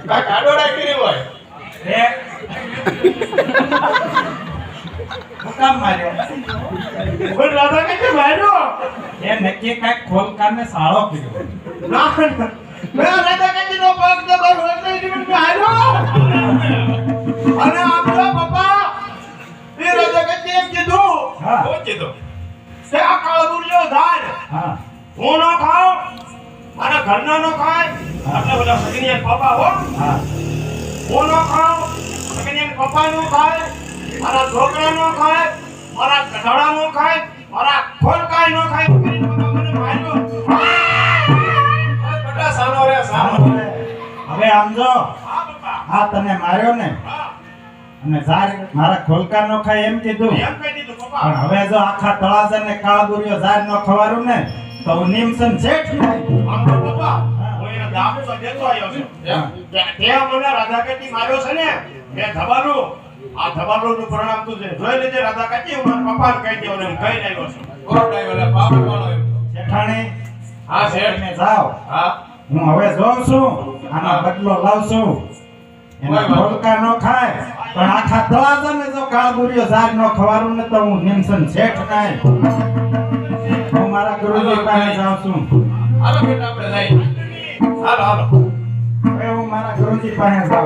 કા કાડોડા કરી હોય એ મુકામ માર્યો બોલ રાધા કે માર્યો એ નક્કી કાંઈક ખોલકારને સાળો કર્યો ના મેં રાધા કે નો પગ દબાવ હોતે જીવન મે હાર્યો અને આપણા પપ્પા એ રાધા કે એમ કીધું હા. શું કીધું સે આ કાળબુરિયો ધાર હા હું નો ખાઉં મારા ઘરના નો ખાય એટલે બધા સગીને પપ્પા હો હા હું નો ખાઉં સગીને પપ્પા નો ખાય મારા છોકરા નો ખાય મારા ગધડા નો ખાય મારા ખોલકાય નો ખાય કરીને પપ્પા મને માર્યો બટા સાનો રે સાનો હવે આમ જો હા પપ્પા આ તને માર્યો ને હા અને ઝાર મારા ખોલકા નો ખાય એમ કીધું એમ કહી દીધું પપ્પા પણ હવે જો આખા તળાજા ને કાળબુરિયો ઝાર નો ખવારું ને તો હું નિમસન શેઠ નહીં આમ તો પપ્પા હું એને દાબો તો દેતો આવ્યો છું ત્યાં મને રાધાકાજી માર્યો છે ને એ ધબાલું આ ધબાલું નું પરિણામ તું છે જોઈ લેજે રાધાકાજી હું મારા પપ્પાને કહી દેવાનો એમ કહી આવ્યો છું કોણ આવ્યો બાપા વાળો શેઠાણી હા શેઠ તમે જાઓ હા હું હવે જોઉં છું આનો બદલો લાવશું એના ખોલકા નો ખાય પણ આખા તળાજા ને જો કાળબુરિયો ઝાર નો ખવારું ને તો હું નિમસન શેઠ નહીં હું મારા ગુરુજી પાસે જાઉં છું હાલો બેટા આપણે જઈએ હાલો હાલો હવે હું મારા ગુરુજી પાસે જાઉં